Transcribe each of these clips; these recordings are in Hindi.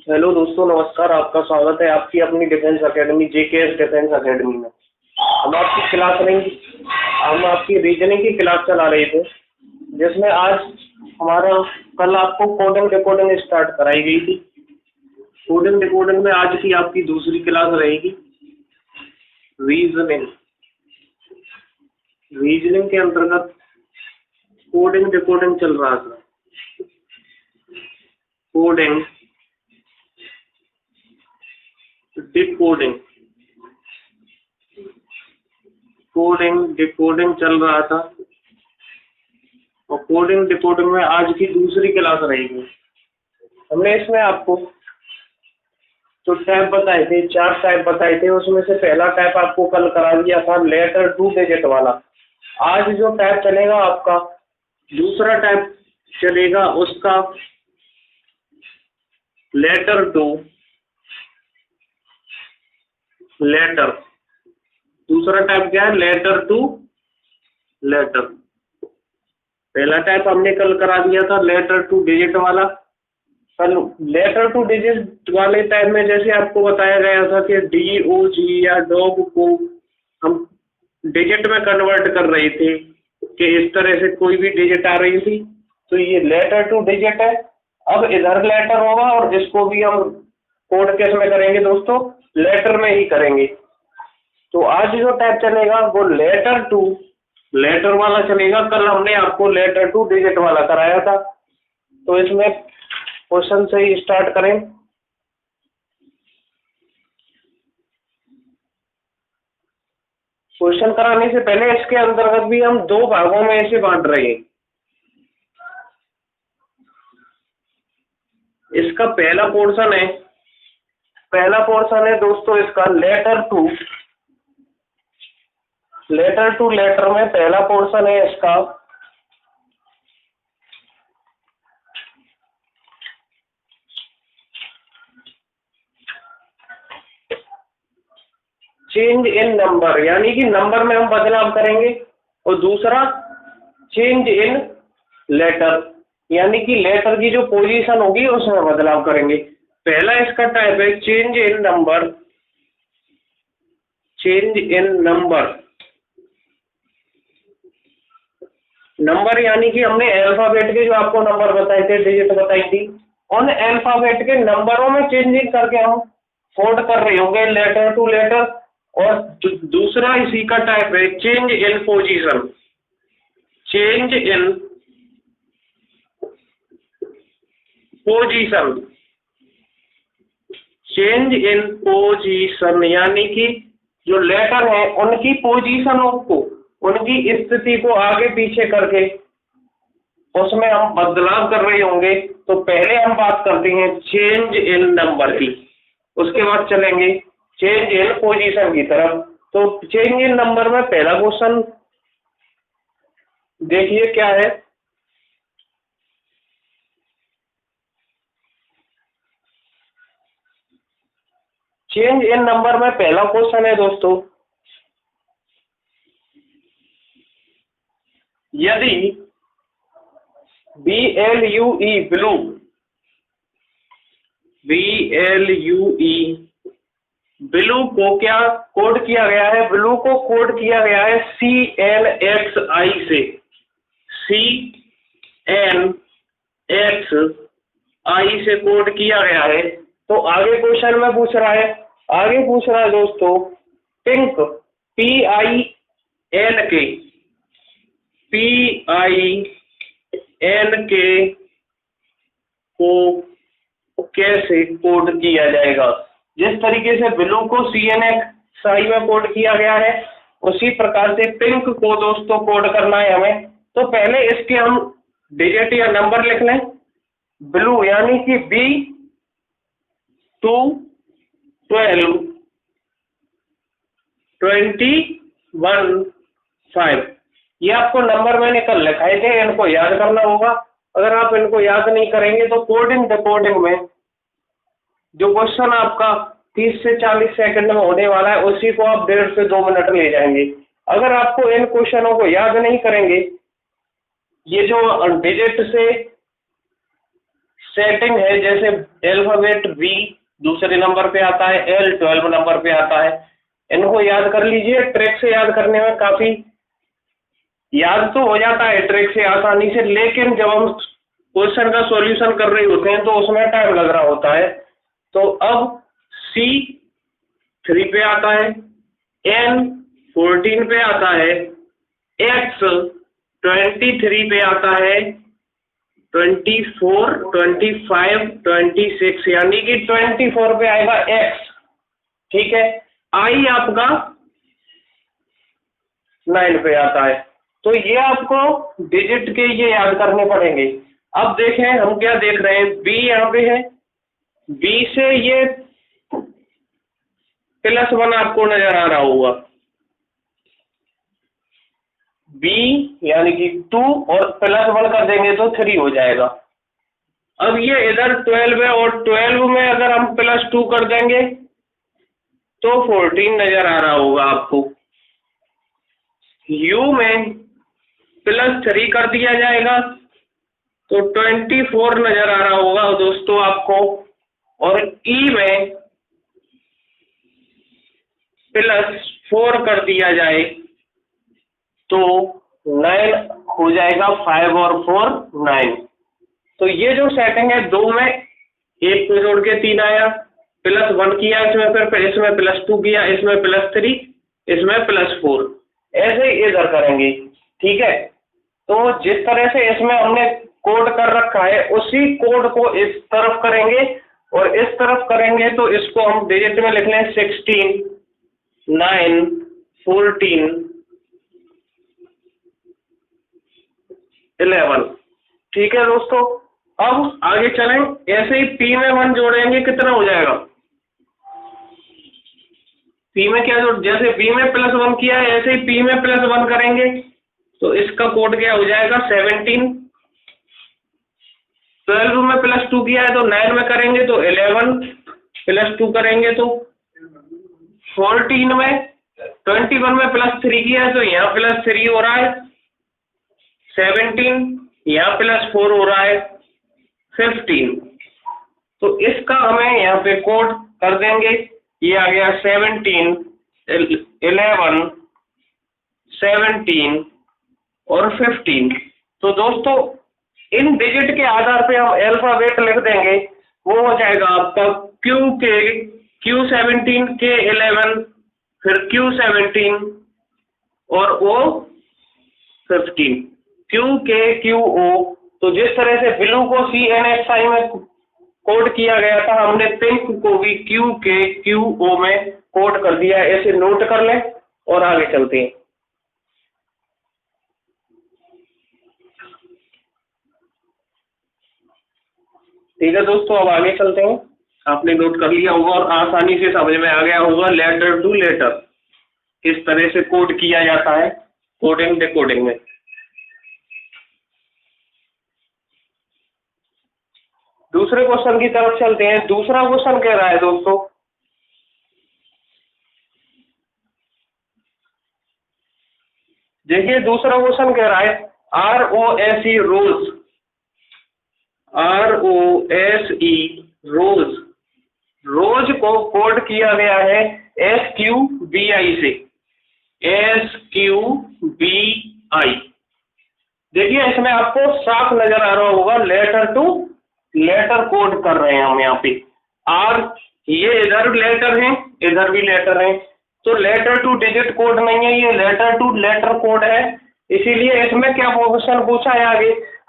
हेलो दोस्तों, नमस्कार। आपका स्वागत है आपकी अपनी defence academy JKS defence academy में। हम आपकी रीजनिंग की क्लास चला रहे थे, जिसमें आज कल आपको कोडिंग डिकोडिंग स्टार्ट कराई गई थी। कोडिंग डिकोडिंग में आज की आपकी दूसरी क्लास रहेगी रीजनिंग। रीजनिंग के अंतर्गत कोडिंग डिकोडिंग चल रहा था। कोडिंग डिकोडिंग डिकोडिंग चल रहा था, और कोडिंग डिकोडिंग में आज की दूसरी क्लास रहेगी। हमने इसमें आपको जो टाइप बताए थे, 4 टाइप बताए थे, उसमें से पहला टाइप आपको कल करा दिया था लेटर टू डिजिट वाला। आज जो टाइप चलेगा आपका दूसरा टाइप चलेगा, उसका लेटर टू लेटर। दूसरा टाइप क्या है? Letter to letter. पहला टाइप हमने कल करा दिया था लेटर टू डिजिट वाला। कल लेटर टू डिजिट वाले टाइप में जैसे आपको बताया गया था कि DOG या डॉग को हम डिजिट में कन्वर्ट कर रहे थे, कि इस तरह से कोई भी डिजिट आ रही थी, तो ये लेटर टू डिजिट है। अब इधर लेटर होगा और इसको भी हम कोड किस में करेंगे दोस्तों? लेटर में ही करेंगे। तो आज जो टाइप चलेगा वो लेटर टू लेटर वाला चलेगा। कल हमने आपको लेटर टू डिजिट वाला कराया था। तो इसमें क्वेश्चन से ही स्टार्ट करें। क्वेश्चन कराने से पहले इसके अंतर्गत भी हम 2 भागों में इसे बांट रहे हैं। इसका पहला पोर्शन है दोस्तों इसका लेटर टू लेटर में पहला पोर्शन है इसका चेंज इन नंबर, यानी कि नंबर में हम बदलाव करेंगे। और दूसरा चेंज इन लेटर, यानी कि लेटर की जो पोजीशन होगी उसमें बदलाव करेंगे। पहला इसका टाइप है चेंज इन नंबर, यानी कि हमने अल्फाबेट के जो आपको नंबर बताए थे, डिजिट बताई थी, उन अल्फाबेट के नंबरों में चेंजिंग करके हम कोड कर रहे होंगे लेटर टू लेटर। और दूसरा इसी का टाइप है चेंज इन पोजीशन। यानी कि जो लेटर है उनकी पोजीशनों को, उनकी स्थिति को आगे पीछे करके उसमें हम बदलाव कर रहे होंगे। तो पहले हम बात करते हैं चेंज इन नंबर की, उसके बाद चलेंगे चेंज इन पोजीशन की तरफ। तो चेंज इन नंबर में पहला क्वेश्चन देखिए क्या है। चेंज इन नंबर में पहला क्वेश्चन है दोस्तों, यदि ब्लू को क्या कोड किया गया है? ब्लू को कोड किया गया है CNXI से। CNXI से कोड किया गया है। तो आगे क्वेश्चन में पूछ रहा है दोस्तों पिंक PINK को कैसे कोड किया जाएगा? जिस तरीके से ब्लू को CNXI में कोड किया गया है, उसी प्रकार से पिंक को दोस्तों कोड करना है हमें। तो पहले इसके हम डिजिट या नंबर लिख लें। ब्लू यानी कि B2122115। ये आपको नंबर मैंने कल लिखाए थे, इनको याद करना होगा। अगर आप इनको याद नहीं करेंगे तो कोडिंग डिकोडिंग में जो क्वेश्चन आपका 30 से 40 सेकंड में होने वाला है, उसी को आप 1.5 से 2 मिनट ले जाएंगे। अगर आपको इन क्वेश्चनों को याद नहीं करेंगे, ये जो डिजिट से सेटिंग है, जैसे अल्फाबेट बी दूसरे नंबर पे आता है, एल 12 नंबर पे आता है। इनको याद कर लीजिए, ट्रिक से याद करने में काफी याद तो हो जाता है ट्रिक से आसानी से, लेकिन जब हम क्वेश्चन का सॉल्यूशन कर रहे होते हैं तो उसमें टाइम लग रहा होता है। तो अब सी 3 पे आता है, एन 14 पे आता है, एक्स 23 पे आता है, 24, 25, 26 यानी कि 24 पे आएगा एक्स। ठीक है, आई आपका 9 पे आता है। तो ये आपको डिजिट के ये याद करने पड़ेंगे। अब देखें हम क्या देख रहे हैं, बी यहाँ पे है, बी से ये +1 आपको नजर आ रहा होगा, बी यानी कि 2 और +1 कर देंगे तो 3 हो जाएगा। अब ये इधर 12 है और 12 में अगर हम +2 कर देंगे तो 14 नजर आ रहा होगा आपको। यू में +3 कर दिया जाएगा तो 24 नजर आ रहा होगा दोस्तों आपको, और ई में +4 कर दिया जाए तो 9 हो जाएगा, 5 और 4 9। तो ये जो सेटिंग है, 2 में 1 को जोड़ के 3 आया, +1 किया इसमें, फिर इसमें +2 किया, इसमें +3, इसमें +4, ऐसे ही इधर करेंगे। ठीक है, तो जिस तरह से इसमें हमने कोड कर रखा है उसी कोड को इस तरफ करेंगे, और इस तरफ करेंगे तो इसको हम डिजिट में लिख लें 16, 9, 14, 11। ठीक है दोस्तों, अब आगे चलें। ऐसे ही पी में 1 जोड़ेंगे, कितना हो जाएगा, पी में क्या जोड़, जैसे बी में +1 किया है ऐसे ही पी में +1 करेंगे तो इसका कोड क्या हो जाएगा 17। 12 में +2 किया है तो 9 में करेंगे तो 11, +2 करेंगे तो 14 में, 21 में +3 किया है तो यहाँ +3 हो रहा है, 17 यहाँ +4 हो रहा है, 15। तो इसका हमें यहाँ पे कोड कर देंगे, ये आ गया 17, 11, 17 और 15। तो दोस्तों इन डिजिट के आधार पे हम अल्फाबेट लिख देंगे, वो हो जाएगा आपका Q17, K11, फिर Q17 और O15, QKQO। तो जिस तरह से ब्लू को CNXI में कोड किया गया था, हमने पिंक को भी QKQO में कोड कर दिया। ऐसे नोट कर लें और आगे चलते हैं। ठीक है दोस्तों, अब आगे चलते हैं। आपने नोट कर लिया होगा और आसानी से समझ में आ गया होगा लेटर टू लेटर किस तरह से कोड किया जाता है कोडिंग डिकोडिंग में। दूसरे क्वेश्चन की तरफ चलते हैं। दूसरा क्वेश्चन कह रहा है दोस्तों, देखिए दूसरा क्वेश्चन कह रहा है ROSE रोज, ROSE रोज, रोज को कोड किया गया है SQBI से, SQBI। देखिए इसमें आपको साफ नजर आ रहा होगा लेटर टू लेटर कोड कर रहे हैं हम यहाँ पे। आर ये इधर लेटर है, इधर भी लेटर है, तो लेटर टू डिजिट कोड नहीं है, ये लेटर टू लेटर कोड है। इसीलिए इसमें क्या क्वेश्चन पूछा है,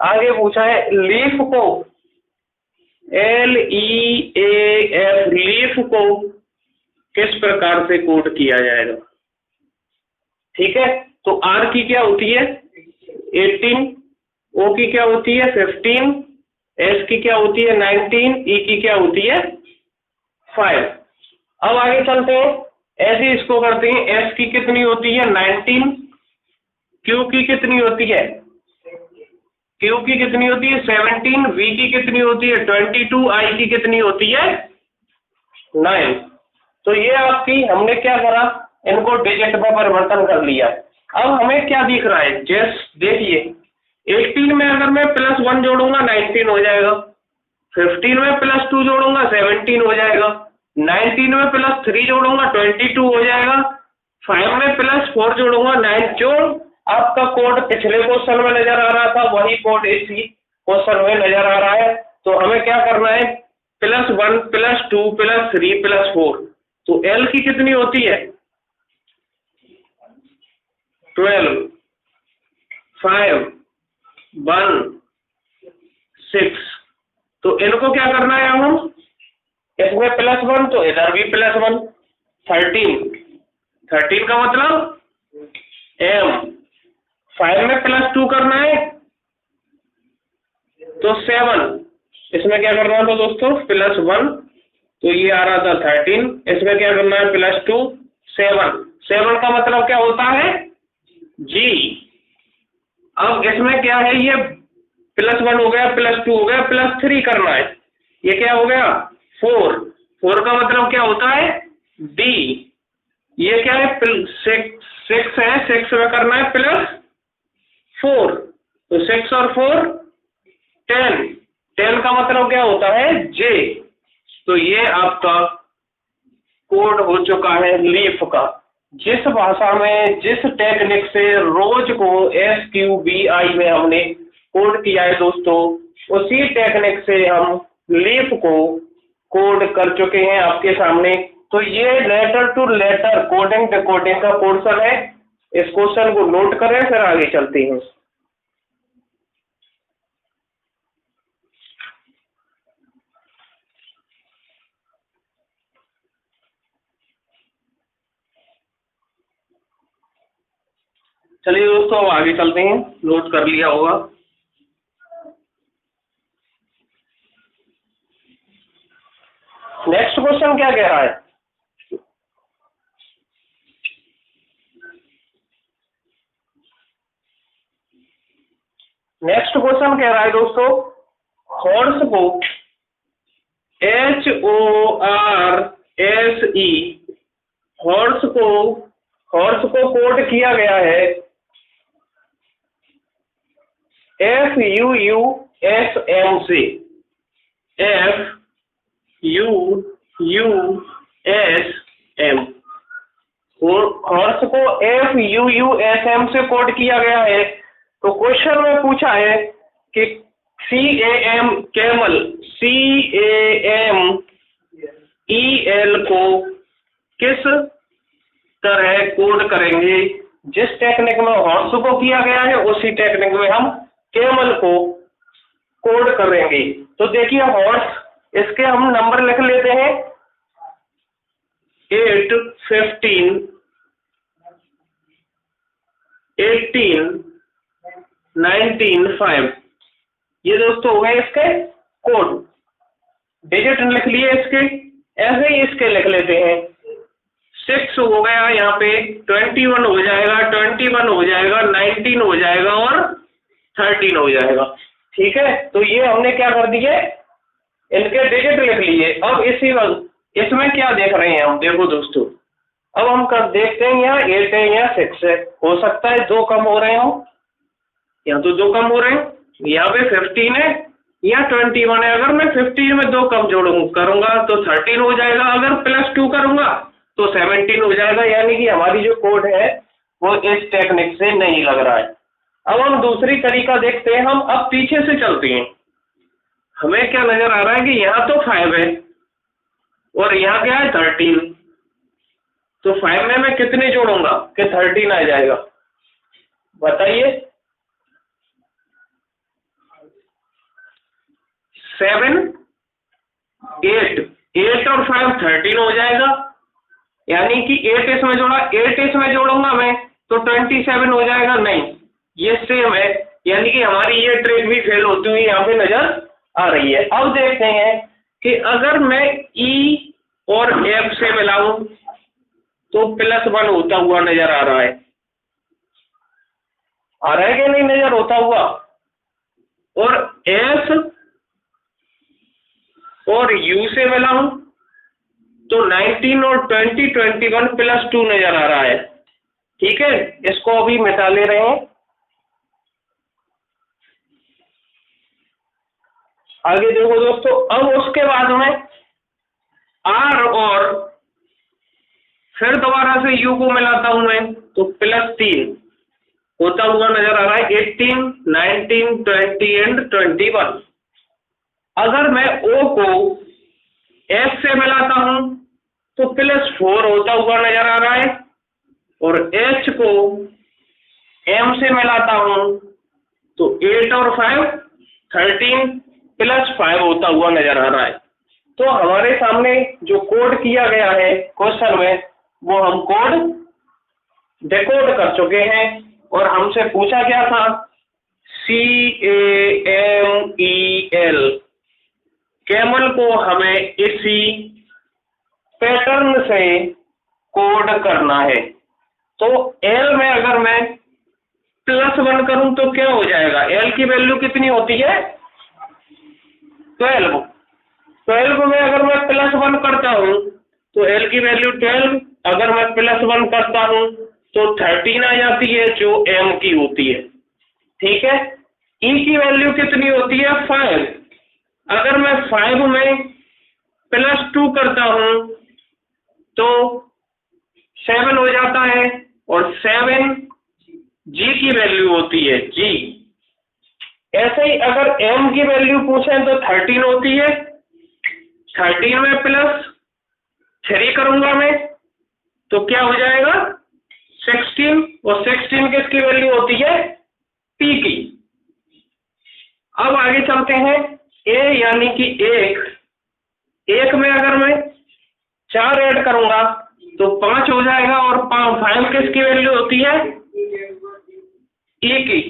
आगे पूछा है लीफ को, LEAF, लीफ को किस प्रकार से कोड किया जाएगा। ठीक है, तो आर की क्या होती है 18, ओ की क्या होती है 15, एस की क्या होती है 19, ई की क्या होती है 5। अब आगे चलते हैं, ऐसे इसको करते हैं। एस की कितनी होती है 19, क्यू की कितनी होती है, क्यू की कितनी होती है 17, वी की कितनी होती है 22, आई की कितनी होती है 9। तो ये आपकी हमने क्या करा, इनको डिजिट में परिवर्तन कर लिया। अब हमें क्या दिख रहा है, जैसे देखिए 18 में अगर मैं +1 जोड़ूंगा 19 हो जाएगा, 15 में प्लस 2 जोड़ूंगा 17 हो जाएगा, 19 में प्लस 3 जोड़ूंगा 22 हो जाएगा, 5 में प्लस 4 जोड़ूंगा 9। जो आपका कोड पिछले क्वेश्चन में नजर आ रहा था वही कोड इसी क्वेश्चन में नजर आ रहा है। तो हमें क्या करना है, +1 +2 +3 +4। तो एल की कितनी होती है 12, 5, 1, 6। तो इनको क्या करना है हम, इसमें +1 तो इधर भी +1, 13 का मतलब एम। 5 में +2 करना है तो 7, इसमें क्या करना था दोस्तों +1, तो ये आ रहा था 13, इसमें क्या करना है +2 7। 7 का मतलब क्या होता है जी। अब इसमें क्या है, ये +1 हो गया, +2 हो गया, +3 करना है, ये क्या हो गया 4। 4 का मतलब क्या होता है डी। ये क्या है 6 है, 6 में करना है +4, तो 6 और 4 10। 10 का मतलब क्या होता है जे। तो ये आपका कोड हो चुका है लीफ का। जिस भाषा में जिस टेक्निक से रोज को SQBI में हमने कोड किया है दोस्तों, उसी टेक्निक से हम लीफ को कोड कर चुके हैं आपके सामने। तो ये letter to letter coding decoding का पोर्शन है। इस क्वेश्चन को नोट करें, फिर आगे चलते हैं। चलिए दोस्तों अब आगे चलते हैं, नोट कर लिया होगा। नेक्स्ट क्वेश्चन क्या कह रहा है, नेक्स्ट क्वेश्चन कह रहा है दोस्तों, हॉर्स को HORSE, हॉर्स को कोड किया गया है FUUSM से। FUUSM, हॉर्स को FUUSM से कोड किया गया है। तो क्वेश्चन में पूछा है कि CAM कैमल CAMEL को किस तरह कोड करेंगे। जिस टेक्निक में हॉर्स को किया गया है उसी टेक्निक में हम कैमल को कोड करेंगे। तो देखिए हॉर्स, इसके हम नंबर लिख लेते हैं 8, 15, 18, 19, 5। ये दोस्तों हो गए इसके कोड, डिजिट लिख लिए इसके। ऐसे ही इसके लिख लेते हैं 6 हो गया, यहाँ पे 21 हो जाएगा, 21 हो जाएगा, 19 हो जाएगा और 13 हो जाएगा। ठीक है, तो ये हमने क्या कर दिए, इनके डिजिट लिख लिए। अब इसी वक्त इसमें क्या देख रहे हैं हम, देखो दोस्तों, अब हम कर देखते हैं यहाँ 8 है या 6 है। हो सकता है 2 कम हो रहे हो, यहाँ तो 2 कम हो रहे हैं, यहाँ पे 15 है या 21 है। अगर मैं 15 में 2 कम करूंगा तो 13 हो जाएगा, अगर +2 करूंगा तो 17 हो जाएगा। यानी कि हमारी जो कोड है वो इस टेक्निक से नहीं लग रहा है। अब हम दूसरी तरीका देखते हैं, हम अब पीछे से चलते हैं। हमें क्या नजर आ रहा है कि यहाँ तो 5 है और यहाँ क्या है 13। तो 5 में मैं कितने जोड़ूंगा कि 13 आ जाएगा, बताइए। 7, 8 और 5 13 हो जाएगा। यानी कि 8 इसमें जोड़ा, 8 इसमें जोड़ूंगा मैं तो 27 हो जाएगा। नहीं, ये सेम है, यानी कि हमारी ये ट्रिक भी फेल होती हुई यहाँ पे नजर आ रही है। अब देखते हैं कि अगर मैं E और F से मिलाऊं तो +1 होता हुआ नजर आ रहा है कि नहीं नजर होता हुआ। और S और U से मिलाऊं तो 19 और 20, 21 +2 नजर आ रहा है। ठीक है, इसको अभी मिटा ले रहे हैं। आगे देखो दोस्तों, अब उसके बाद में आर और फिर दोबारा से यू को मिलाता हूं मैं, तो +3 होता हुआ नजर आ रहा है। 18, 19, 20 एंड 21। अगर मैं ओ को एफ से मिलाता हूं तो +4 होता हुआ नजर आ रहा है, और एच को एम से मिलाता हूं तो 8 और 5 13 +5 होता हुआ नजर आ रहा है। तो हमारे सामने जो कोड किया गया है क्वेश्चन में, वो हम कोड डिकोड कर चुके हैं। और हमसे पूछा क्या था, CAMEL, कैमल को हमें इसी पैटर्न से कोड करना है। तो एल में अगर मैं +1 करूं तो क्या हो जाएगा, एल की वैल्यू कितनी होती है 12। 12 में अगर मैं +1 करता हूं तो एल की वैल्यू 12, अगर मैं +1 करता हूं तो 13 आ जाती है जो एम की होती है। ठीक है, ई की वैल्यू कितनी होती है 5, अगर मैं 5 में +2 करता हूं तो 7 हो जाता है, और 7 जी की वैल्यू होती है जी। ऐसे ही अगर एम की वैल्यू पूछें तो 13 होती है, 13 में +3 करूंगा मैं तो क्या हो जाएगा 16, और 16 किसकी वैल्यू होती है पी की। अब आगे चलते हैं, ए यानी कि एक में अगर मैं 4 ऐड करूंगा तो 5 हो जाएगा, और 5 किसकी वैल्यू होती है ई की।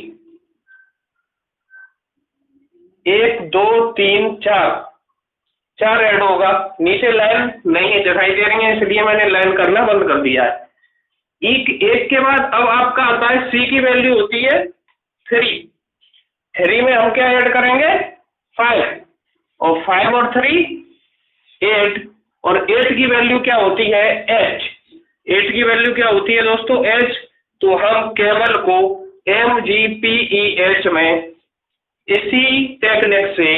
1 2 3 4 ऐड होगा, नीचे लाइन नहीं दिखाई दे रही है इसलिए मैंने लाइन करना बंद कर दिया है। एक के बाद अब आपका आता है सी की वैल्यू होती है 3 में हम क्या ऐड करेंगे 5, और 5 और 3 8, और 8 की वैल्यू क्या होती है एच। 8 की वैल्यू क्या होती है दोस्तों एच। तो हम केवल को MGPEH में इसी टेक्निक से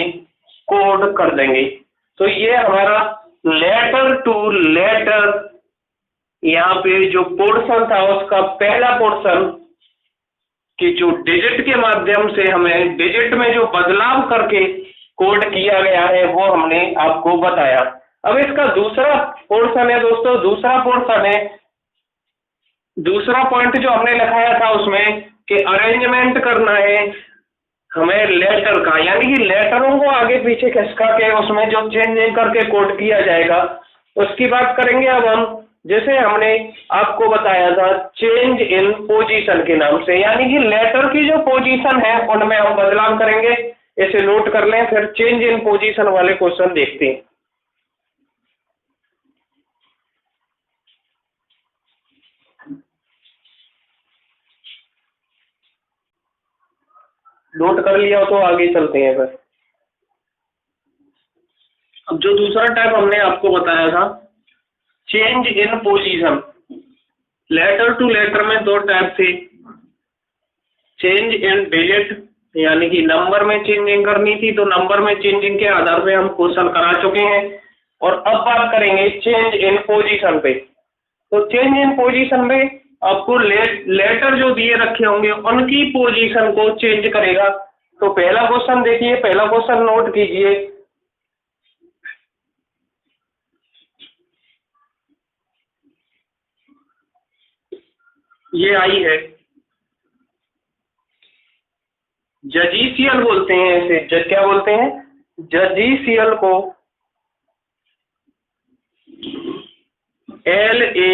कोड कर देंगे। तो ये हमारा लेटर टू लेटर, यहाँ पे जो पोर्शन था उसका पहला पोर्शन कि जो डिजिट के माध्यम से हमें डिजिट में जो बदलाव करके कोड किया गया है वो हमने आपको बताया। अब इसका दूसरा पोर्शन है दोस्तों, दूसरा पॉइंट जो हमने लिखाया था उसमें कि अरेंजमेंट करना है हमें लेटर का, यानी कि लेटरों को आगे पीछे खिसका के उसमें जो चेंजिंग करके कोड किया जाएगा उसकी बात करेंगे। अब हम जैसे हमने आपको बताया था चेंज इन पोजीशन के नाम से, यानी कि लेटर की जो पोजीशन है उनमें हम बदलाव करेंगे, इसे नोट कर लें। फिर चेंज इन पोजीशन वाले क्वेश्चन देखते हैं। नोट कर लिया तो आगे चलते हैं। फिर अब जो दूसरा टाइप हमने आपको बताया था change in position, letter to letter में 2 टाइप थे, चेंज इन डिजिट यानी कि नंबर में चेंजिंग करनी थी, तो नंबर में चेंजिंग के आधार पे हम क्वेश्चन करा चुके हैं। और अब बात करेंगे चेंज इन पोजीशन पे। तो चेंज इन पोजीशन में आपको लेटर जो दिए रखे होंगे उनकी पोजीशन को चेंज करेगा। तो पहला क्वेश्चन देखिए, पहला क्वेश्चन नोट कीजिए, ये आई है जजीशियल बोलते हैं इसे, क्या बोलते हैं जजीशियल को, LAUJICID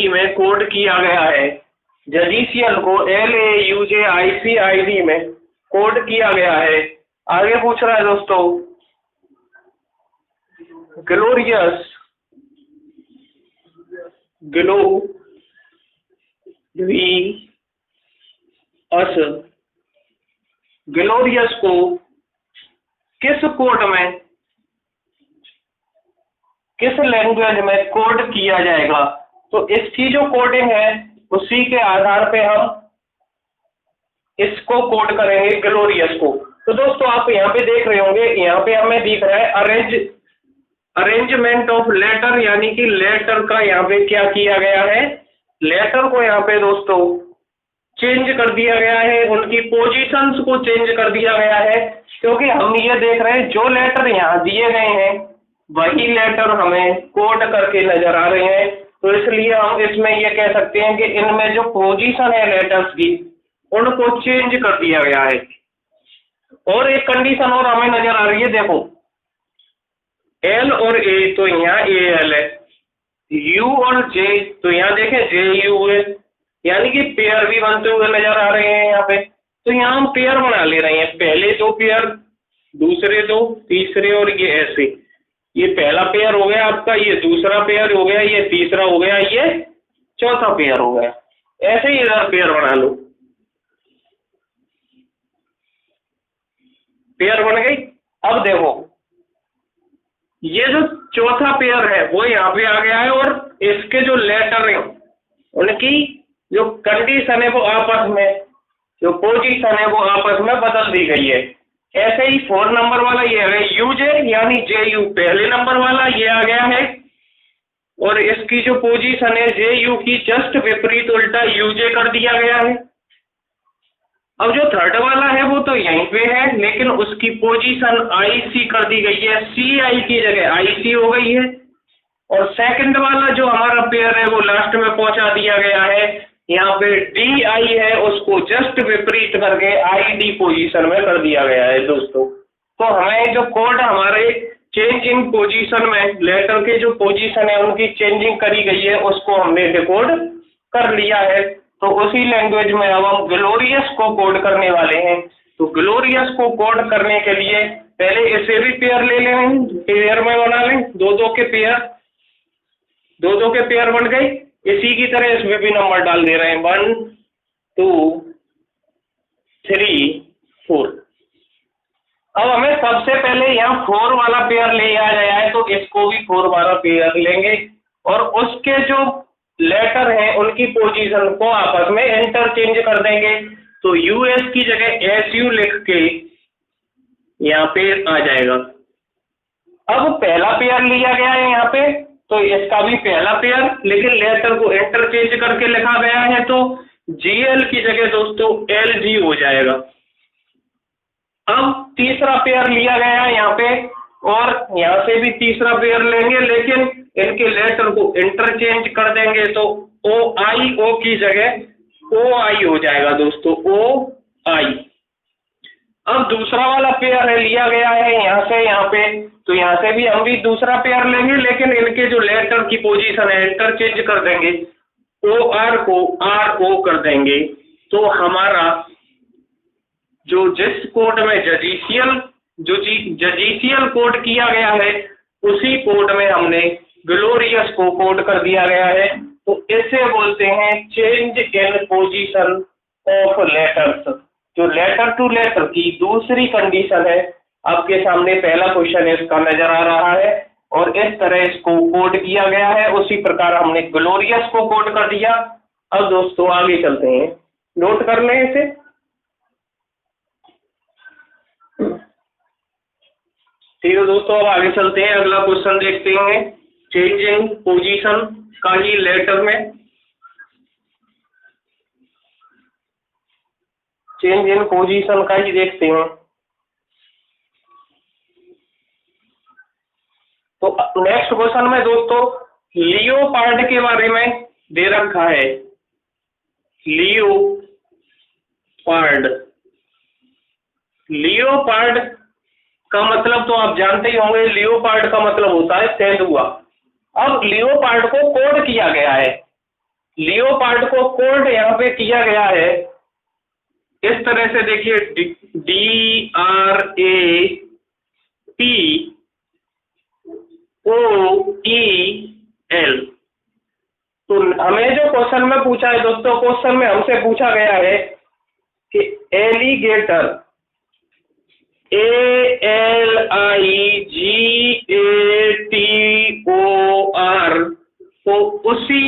में कोड किया गया है। जजीशियल को LAUJICID में कोड किया गया है। आगे पूछ रहा है दोस्तों ग्लोरियस को किस कोड में किस लैंग्वेज में कोड किया जाएगा। तो इसकी जो कोडिंग है उसी के आधार पे हम इसको कोड करेंगे ग्लोरियस को। तो दोस्तों आप यहाँ पे देख रहे होंगे, यहाँ पे हमें दिख रहा है अरेंजमेंट ऑफ लेटर, यानी कि लेटर का यहाँ पे क्या किया गया है, लेटर को यहाँ पे दोस्तों चेंज कर दिया गया है, उनकी पोजीशंस को चेंज कर दिया गया है, क्योंकि हम ये देख रहे हैं जो लेटर यहाँ दिए गए हैं वही लेटर हमें कोड करके नजर आ रहे हैं। तो इसलिए हम इसमें ये कह सकते हैं कि इनमें जो पोजीशन है लेटर्स की उनको चेंज कर दिया गया है। और एक कंडीशन और हमें नजर आ रही है, देखो एल और ए, तो यहाँ ए एल है, यू और जे, तो यहाँ देखें जे यू है, यानी कि पेयर भी बनते हुए नजर आ रहे हैं यहाँ पे। तो यहाँ हम पेयर बना ले रहे हैं, पहले दो पेयर, दूसरे दो, तीसरे, और ये ऐसे, ये पहला पेयर हो गया आपका, ये दूसरा पेयर हो गया, ये तीसरा हो गया, ये चौथा पेयर हो गया। ऐसे ही इधर पेयर बना लो, पेयर बन गई। अब देखो ये जो चौथा पेयर है वो यहाँ पे आ गया है, और इसके जो लेटर हैं उनकी जो कंडीशन है वो आपस में, जो पोजीशन है वो आपस में बदल दी गई है। ऐसे ही 4 नंबर वाला ये है यूजे, यानी जे यू पहले नंबर वाला ये आ गया है, और इसकी जो पोजीशन है जे यू की जस्ट विपरीत उल्टा यूजे कर दिया गया है। अब जो थर्ड वाला है वो तो यहीं पे है, लेकिन उसकी पोजीशन आईसी कर दी गई है, सी आई की जगह आईसी हो गई है। और सेकंड वाला जो हमारा पेयर है वो लास्ट में पहुंचा दिया गया है, यहाँ पे डी आई है, उसको जस्ट विपरीत करके आई डी पोजीशन में कर दिया गया है दोस्तों। तो हमें जो कोड हमारे चेंजिंग पोजीशन में लेटर के जो पोजीशन है उनकी चेंजिंग करी गई है, उसको हमने डिकोड कर लिया है। तो उसी लैंग्वेज में अब हम ग्लोरियस को कोड करने वाले हैं। तो ग्लोरियस को कोड करने के लिए पहले इसे भी पेयर ले लें, पेयर में बना लें, दो दो के पेयर बन गए। इसी की तरह इसमें भी नंबर डाल दे रहे हैं 1 2 3 4। अब हमें सबसे पहले यहाँ 4 वाला पेयर ले आया गया है, तो इसको भी 4 वाला पेयर लेंगे, और उसके जो लेटर हैं उनकी पोजीशन को आपस में इंटरचेंज कर देंगे। तो यूएस की जगह एसयू लिख के यहाँ पे आ जाएगा। अब पहला पेयर लिया गया है यहाँ पे, तो इसका भी पहला पेयर, लेकिन लेटर को इंटरचेंज करके लिखा गया है, तो जीएल की जगह दोस्तों एलजी हो जाएगा। अब तीसरा पेयर लिया गया है यहाँ पे, और यहाँ से भी तीसरा पेयर लेंगे, लेकिन इनके लेटर को इंटरचेंज कर देंगे, तो ओ आई ओ की जगह ओ आई हो जाएगा दोस्तों, ओ आई। अब दूसरा वाला पेयर है लिया गया है यहाँ से यहाँ पे, तो यहाँ से भी हम भी दूसरा पेयर लेंगे, लेकिन इनके जो लेटर की पोजीशन है इंटरचेंज कर देंगे, ओ आर को आर ओ कर देंगे। तो हमारा जो जिस कोड में जजीशियल कोड किया गया है उसी कोड में हमने ग्लोरियस को कोड कर दिया गया है। तो इसे बोलते हैं change in position of letters. जो लेटर टू लेटर की दूसरी कंडीशन है, आपके सामने पहला क्वेश्चन इसका नजर आ रहा है, और इस तरह इसको कोड किया गया है। उसी प्रकार हमने ग्लोरियस को कोड कर दिया। अब दोस्तों आगे चलते हैं, नोट कर लें इसे। ठीक है दोस्तों, अब आगे चलते हैं, अगला क्वेश्चन देखते हैं, चेंजिंग पोजीशन का ही लेटर में, चेंज इन पोजीशन का ही देखते हैं। तो नेक्स्ट क्वेश्चन में दोस्तों लियोपार्ड के बारे में दे रखा है, लियोपार्ड का मतलब तो आप जानते ही होंगे, लियोपार्ड का मतलब होता है तेंदुआ। अब लियोपार्ड को कोड किया गया है, लियोपार्ड को कोड यहाँ पे किया गया है इस तरह से, देखिए DRAPOEL। तो हमें जो क्वेश्चन में पूछा है दोस्तों, क्वेश्चन में हमसे पूछा गया है कि एलिगेटर ALIGATOR को उसी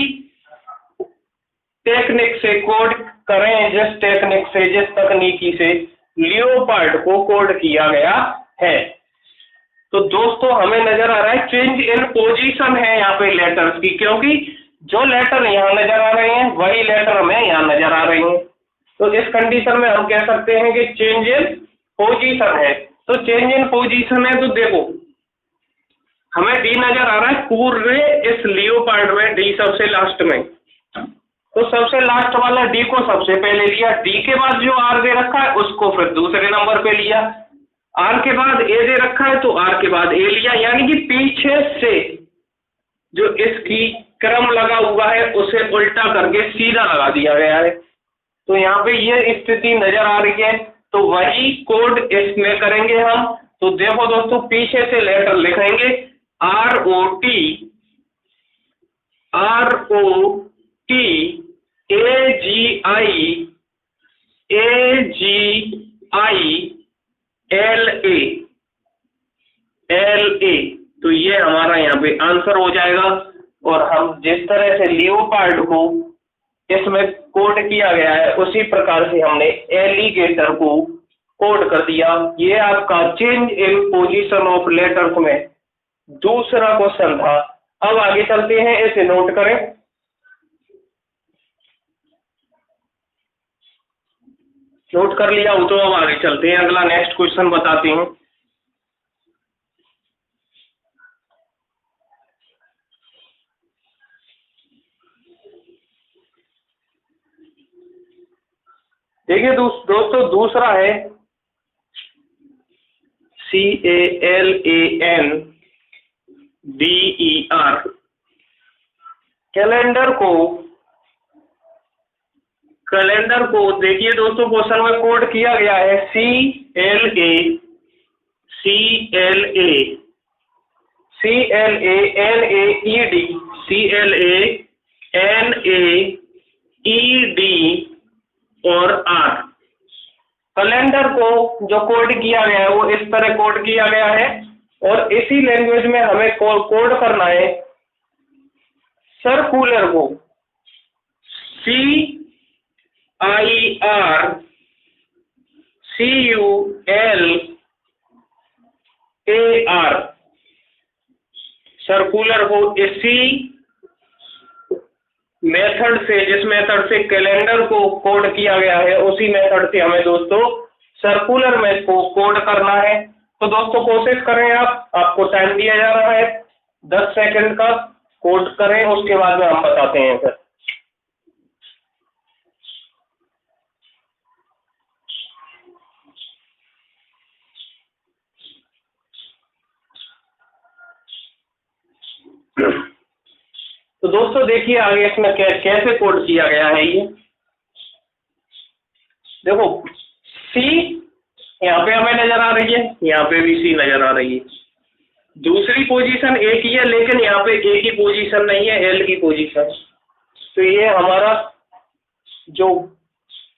टेक्निक से कोड करें जिस टेक्निक से, जिस तकनीकी से लियोपार्ड को कोड किया गया है। तो दोस्तों हमें नजर आ रहा है चेंज इन पोजीशन है यहाँ पे लेटर्स की, क्योंकि जो लेटर यहाँ नजर आ रहे हैं वही लेटर हमें यहाँ नजर आ रहे हैं। तो इस कंडीशन में हम कह सकते हैं कि चेंज इन पोजीशन है। तो चेंज इन पोजीशन है तो देखो हमें डी नजर आ रहा है पूरे इस लियोपार्ड में, डी सबसे लास्ट में। तो सबसे लास्ट वाला डी को सबसे पहले लिया, डी के बाद जो आर दे रखा है उसको फिर दूसरे नंबर पे लिया, आर के बाद ए दे रखा है तो आर के बाद ए लिया, यानी कि पीछे से जो इसकी क्रम लगा हुआ है उसे उल्टा करके सीधा लगा दिया गया है। तो यहाँ पे ये स्थिति नजर आ रही है, तो वही कोड इसमें करेंगे हम। तो देखो दोस्तों पीछे से लेटर लिखेंगे ROT LA। तो ये हमारा यहाँ पे आंसर हो जाएगा। और हम जिस तरह से लियोपार्ड को इसमें कोड किया गया है उसी प्रकार से हमने एलिगेटर को कोड कर दिया। ये आपका change in position of letters में दूसरा क्वेश्चन था। अब आगे चलते हैं, इसे नोट करें। नोट कर लिया हो तो अब आगे चलते हैं, अगला नेक्स्ट क्वेश्चन बताते हैं। देखिए दोस्तों दूसरा है CALENDER। कैलेंडर को देखिए दोस्तों क्वेश्चन में कोड किया गया है CLANED और R। कैलेंडर को जो कोड किया गया है वो इस तरह कोड किया गया है और इसी लैंग्वेज में हमें कोड करना है सर्कुलर को CIRCULAR। सर्कुलर को इसी मेथड से, जिस मेथड से कैलेंडर को कोड किया गया है उसी मेथड से हमें दोस्तों सर्कुलर में को कोड करना है। तो दोस्तों कोशिश करें, आपको टाइम दिया जा रहा है 10 सेकंड का, कोड करें उसके बाद में हम बताते हैं सर। तो दोस्तों देखिए आगे इसमें कैसे कोड किया गया है। ये देखो सी यहाँ पे हमें नजर आ रही है, यहाँ पे भी सी नजर आ रही है। दूसरी पोजीशन ए की है लेकिन यहाँ पे ए की पोजीशन नहीं है, एल की पोजीशन। तो ये हमारा जो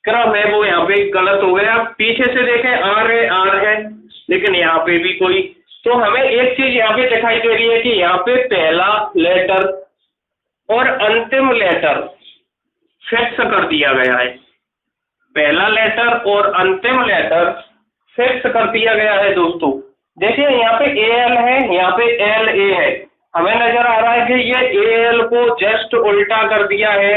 क्रम है वो यहाँ पे गलत हो गया। पीछे से देखें आर है लेकिन यहाँ पे भी कोई, तो हमें एक चीज यहाँ पे दिखाई दे रही है कि यहाँ पे पहला लेटर और अंतिम लेटर फिक्स कर दिया गया है। पहला लेटर और अंतिम लेटर फिक्स कर दिया गया है दोस्तों। देखिए यहाँ पे AL है, यहाँ पे LA है। हमें नजर आ रहा है कि ये AL को जस्ट उल्टा कर दिया है,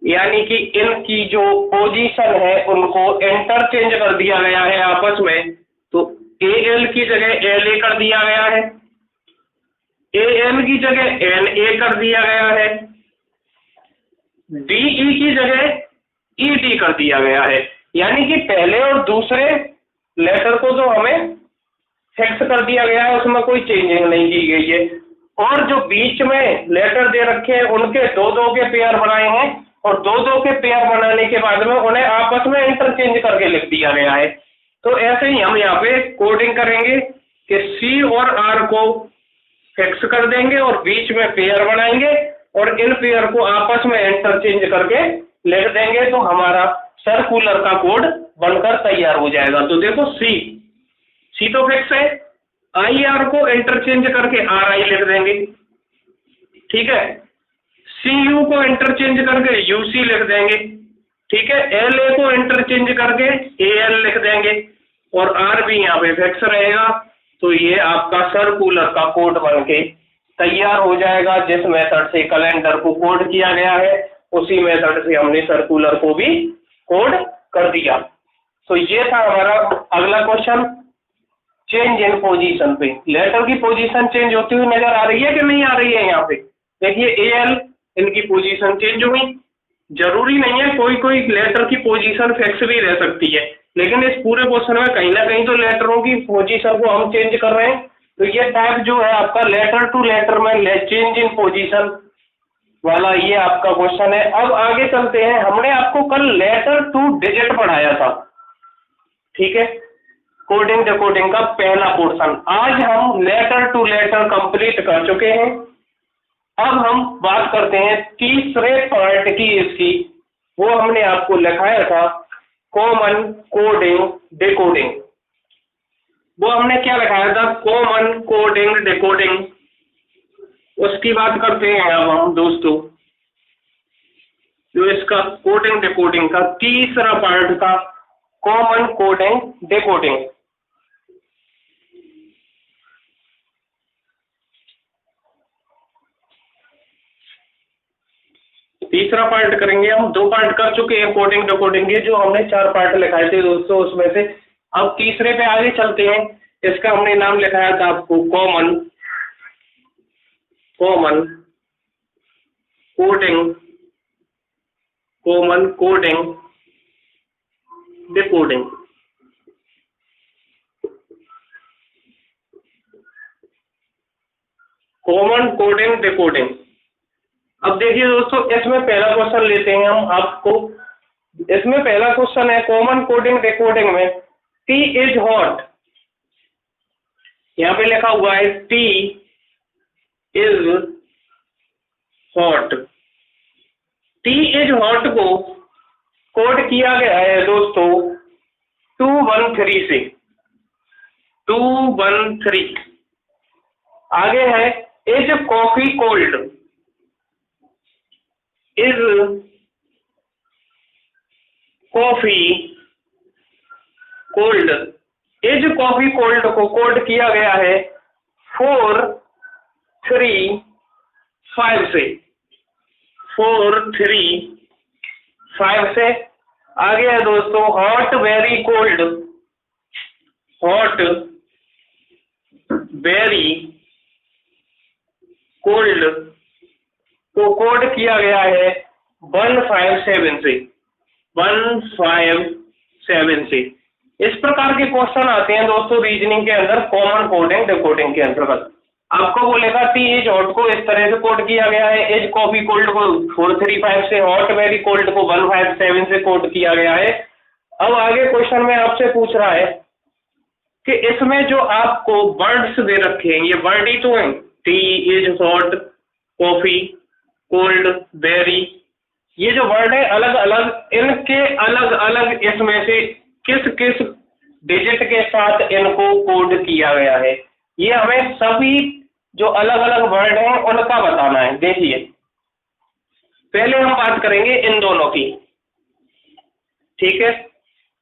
यानी कि इनकी जो पोजीशन है उनको इंटरचेंज कर दिया गया है आपस में। तो AL की जगह LA कर दिया गया है, AN की जगह NA कर दिया गया है, DE की जगह ED कर दिया गया है। यानी कि पहले और दूसरे लेटर को जो हमें फिक्स कर दिया गया है उसमें कोई चेंजिंग नहीं की गई है। और जो बीच में लेटर दे रखे हैं उनके दो के पेयर बनाए हैं और दो के पेयर बनाने के बाद में उन्हें आपस में इंटरचेंज करके लिख दिया गया है। तो ऐसे ही हम यहाँ पे कोडिंग करेंगे कि C और R को फिक्स कर देंगे और बीच में पेयर बनाएंगे और इन पेयर को आपस में इंटरचेंज करके लिख देंगे, तो हमारा सर्कुलर का कोड बनकर तैयार हो जाएगा। तो देखो C सी तो फिक्स है, आई आर को इंटरचेंज करके आर आई लिख देंगे, ठीक है। सी यू को इंटरचेंज करके यू सी लिख देंगे, ठीक है। एल ए को इंटरचेंज करके ए एल लिख देंगे और आर भी यहाँ पे फिक्स रहेगा। तो ये आपका सर्कुलर का कोड बन के तैयार हो जाएगा। जिस मेथड से कैलेंडर को कोड किया गया है उसी मेथड से हमने सर्कुलर को भी कोड कर दिया। तो ये था हमारा अगला क्वेश्चन, चेंज इन पोजीशन पे। लेटर की पोजीशन चेंज होती हुई नजर आ रही है कि नहीं आ रही है? यहाँ पे देखिए ए एल इनकी पोजीशन चेंज हुई। जरूरी नहीं है, कोई कोई लेटर की पोजीशन फिक्स भी रह सकती है, लेकिन इस पूरे क्वेश्चन में कहीं ना कहीं तो लेटरों की पोजीशन को हम चेंज कर रहे हैं। तो ये टाइप जो है आपका लेटर टू लेटर में चेंज इन पोजीशन वाला ये आपका क्वेश्चन है। अब आगे चलते हैं। हमने आपको कल लेटर टू डिजिट पढ़ाया था, ठीक है, कोडिंग डिकोडिंग का पहला पोर्शन। आज हम लेटर टू लेटर कंप्लीट कर चुके हैं। अब हम बात करते हैं तीसरे पार्ट की इसकी, वो हमने आपको लिखाया था कॉमन कोडिंग डिकोडिंग। वो हमने क्या लिखाया था? Common coding decoding. उसकी बात करते हैं अब हम दोस्तों, जो इसका कोडिंग डिकोडिंग का तीसरा पार्ट था, कॉमन कोडिंग डिकोडिंग। तीसरा पार्ट करेंगे हम। दो पार्ट कर चुके हैं कोडिंग डिकोडिंग के, जो हमने 4 पार्ट लिखाए थे दोस्तों उसमें से। अब तीसरे पे आगे चलते हैं। इसका हमने नाम लिखाया था आपको common coding decoding. Common coding decoding. अब देखिए दोस्तों, इसमें पहला क्वेश्चन लेते हैं हम आपको। इसमें पहला क्वेश्चन है कॉमन कोडिंग डिकोडिंग में, टी इज हॉट। यहाँ पे लिखा हुआ है T is hot. T is hot को कोड किया गया है दोस्तों 213 से, 213। आगे है is coffee cold, is coffee cold. Is coffee cold को कोड किया गया है 435 से, 435 से। आगे है दोस्तों hot very cold, hot very cold को कोड किया गया है 157 से, 157 से। इस प्रकार के क्वेश्चन आते हैं दोस्तों रीजनिंग के अंदर, कॉमन कोडिंग डिकोडिंग के अंतर्गत। आपको बोलेगा टी इज हॉट को इस तरह से कोड किया गया है, इज कॉफी कोल्ड को 435 से, हॉट वेरी कोल्ड को 157 से कोड किया गया है। अब आगे क्वेश्चन में आपसे पूछ रहा है कि इसमें जो आपको वर्ड्स दे रखे हैं, ये वर्ड ही तो हैं, T is hot, coffee cold, very, ये जो वर्ड है अलग अलग, इनके अलग अलग इसमें से किस किस डिजिट के साथ इनको कोड किया गया है, ये हमें सभी जो अलग अलग वर्ड हैं उनका बताना है। देखिए पहले हम बात करेंगे इन दोनों की, ठीक है।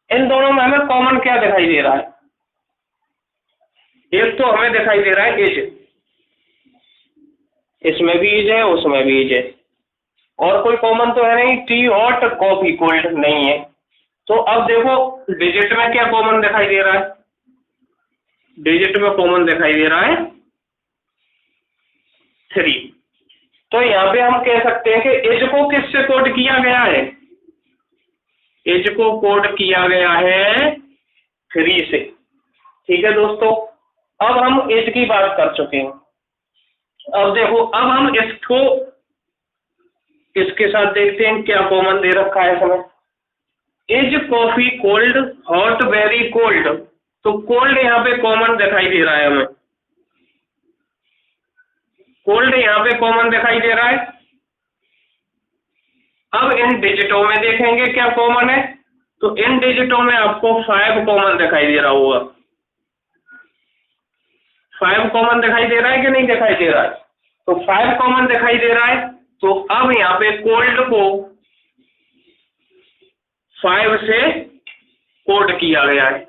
इन दोनों में हमें कॉमन क्या दिखाई दे रहा है? एक तो हमें दिखाई दे रहा है इज, इसमें भी इज है उसमें भी इज है, और कोई कॉमन तो है नहीं, टी हॉट कॉफी कोल्ड नहीं है। तो अब देखो डिजिट में क्या कॉमन दिखाई दे रहा है? डिजिट में कॉमन दिखाई दे रहा है 3। तो यहाँ पे हम कह सकते हैं कि इज को किससे कोड किया गया है? इज को कोड किया गया है 3 से, ठीक है दोस्तों। अब हम इज की बात कर चुके हैं। अब देखो, अब हम इसको इसके साथ देखते हैं क्या कॉमन दे रखा है इसमें। Is coffee cold, hot very cold, तो कोल्ड यहाँ पे कॉमन दिखाई दे रहा है हमें, कोल्ड यहाँ पे कॉमन दिखाई दे रहा है। अब इन डिजिटों में देखेंगे क्या कॉमन है, तो इन डिजिटों में आपको 5 कॉमन दिखाई दे रहा होगा। 5 कॉमन दिखाई दे रहा है कि नहीं दिखाई दे रहा है? तो 5 कॉमन दिखाई दे रहा है। तो अब यहाँ पे कोल्ड को 5 से कोड किया गया है।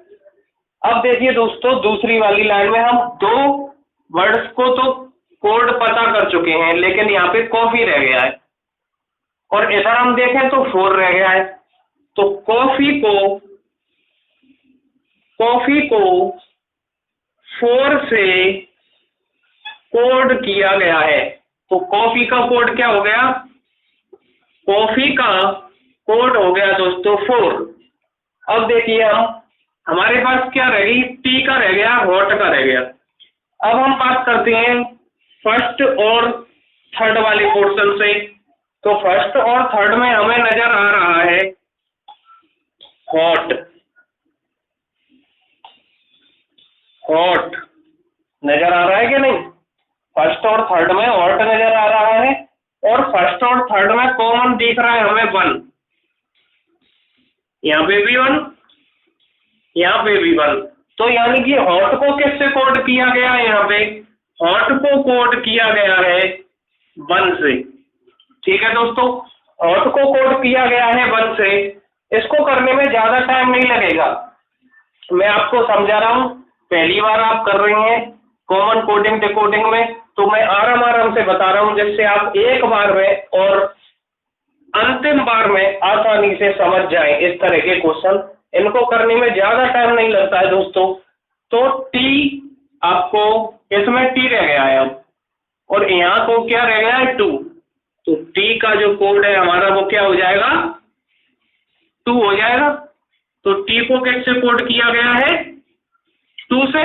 अब देखिए दोस्तों, दूसरी वाली लाइन में हम 2 वर्ड्स को तो कोड पता कर चुके हैं, लेकिन यहाँ पे कॉफी रह गया है, और इधर हम देखें तो 4 रह गया है। तो कॉफी को 4 से कोड किया गया है। तो कॉफी का कोड क्या हो गया? कॉफी का कोड हो गया दोस्तों 4। अब देखिए हमारे पास क्या रह गई? टी का रह गया, हॉट का रह गया। अब हम बात करते हैं फर्स्ट और थर्ड वाले पोर्शन से। तो फर्स्ट और थर्ड में हमें नजर आ रहा है हॉट, हॉट नजर आ रहा है कि नहीं? फर्स्ट और थर्ड में हॉट नजर आ रहा है, और फर्स्ट और थर्ड में कॉमन दिख रहा है हमें 1। यहाँ पे भी 1, यहाँ पे भी 1। तो यानी कि हॉट को किससे कोड किया गया है? यहाँ पे हॉट को कोड किया गया है 1 से। ठीक है दोस्तों, हॉट को कोड किया गया है 1 से। इसको करने में ज्यादा टाइम नहीं लगेगा, मैं आपको समझा रहा हूँ। पहली बार आप कर रहे हैं कॉमन कोडिंग डिकोडिंग में, तो मैं आराम से बता रहा हूँ, जिससे आप एक बार में और अंतिम बार में आसानी से समझ जाएं इस तरह के क्वेश्चन। इनको करने में ज्यादा टाइम नहीं लगता है दोस्तों। तो टी, आपको इसमें टी रह गया है अब, और यहाँ को क्या रह गया है? 2। तो टी का जो कोड है हमारा वो क्या हो जाएगा? 2 हो जाएगा। तो टी को किससे कोड किया गया है? 2 से।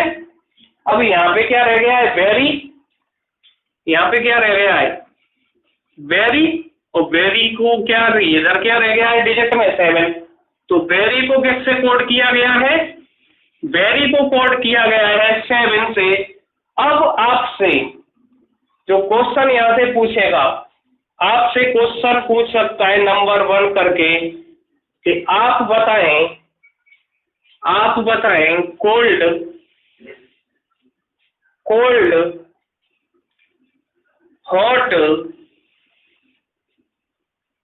अब यहाँ पे क्या रह गया है? वेरी। यहाँ पे क्या रह गया है? वेरी। और वेरी को क्या, इधर क्या रह गया है डिजिट में? 7। तो वेरी को किससे कोड किया गया है? वेरी को कोड किया गया है 7 से। अब आपसे जो क्वेश्चन यहाँ से पूछेगा, आपसे क्वेश्चन पूछ सकता है नंबर 1 करके कि आप बताएं कोल्ड हॉट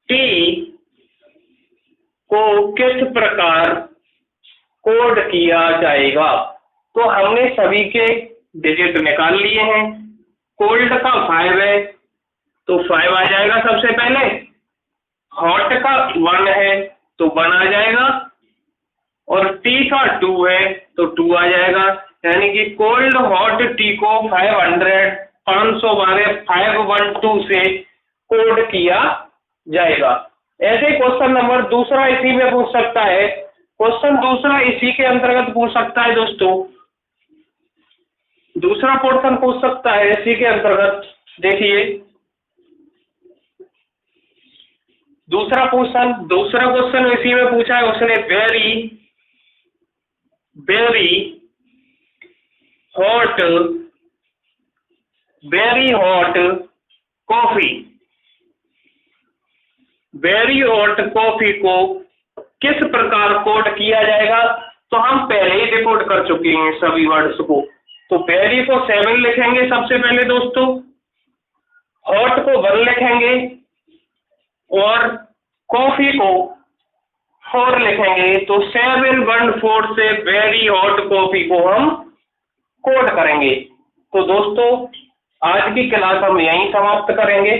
टी को किस प्रकार कोड किया जाएगा। तो हमने सभी के डिजिट निकाल लिए हैं। कोल्ड का 5 है, तो 5 आ जाएगा सबसे पहले। हॉट का 1 है, तो 1 आ जाएगा, और टी का 2 है, तो 2 आ जाएगा। यानी कि कोल्ड हॉट टी को 512 से कोड किया जाएगा। ऐसे क्वेश्चन नंबर दूसरा इसी में पूछ सकता है। क्वेश्चन दूसरा इसी के अंतर्गत पूछ सकता है दोस्तों। दूसरा पोर्शन पूछ सकता है इसी के अंतर्गत। देखिए दूसरा क्वेश्चन इसी में पूछा है उसने। Very hot coffee. Very hot coffee को किस प्रकार कोड किया जाएगा? तो हम पहले ही डिकोड कर चुके हैं सभी वर्ड्स को। तो वेरी को 7 लिखेंगे सबसे पहले दोस्तों, हॉट को 1 लिखेंगे, और कॉफी को 4 लिखेंगे। तो 7 1 4 से वेरी हॉट कॉफी को हम कोड करेंगे। तो दोस्तों आज की क्लास हम यहीं समाप्त करेंगे।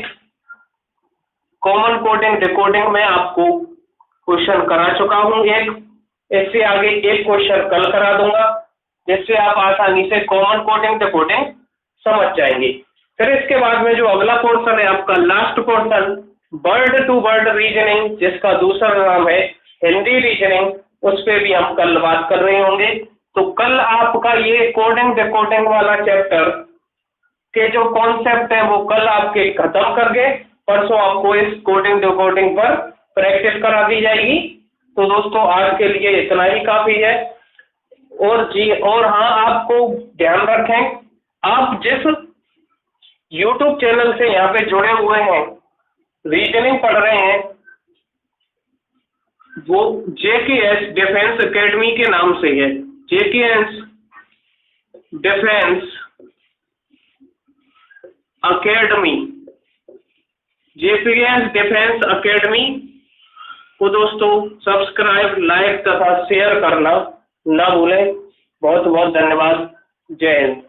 कॉमन कोडिंग डिकोडिंग में आपको क्वेश्चन करा चुका हूं एक, इससे आगे एक क्वेश्चन कल करा दूंगा, जिससे आप आसानी से कॉमन कोडिंग डिकोडिंग समझ जाएंगे। फिर इसके बाद में जो अगला पोर्शन है आपका last portion, word to word reasoning, जिसका दूसरा नाम है हिंदी रीजनिंग, उस पर भी हम कल बात कर रहे होंगे। तो कल आपका ये कोडिंग डिकोडिंग वाला चैप्टर के जो कॉन्सेप्ट है वो कल आपके खत्म कर गए। परसों आपको इस कोडिंग डिकोडिंग पर प्रैक्टिस करा दी जाएगी। तो दोस्तों आज के लिए इतना ही काफी है। और हाँ, आपको ध्यान रखें, आप जिस YouTube चैनल से यहाँ पे जुड़े हुए हैं, रीजनिंग पढ़ रहे हैं, वो JKS डिफेंस एकेडमी के नाम से है। JKS defence academy, JPS defence academy को दोस्तों सब्सक्राइब, लाइक तथा शेयर करना ना भूलें। बहुत बहुत धन्यवाद। जय हिंद।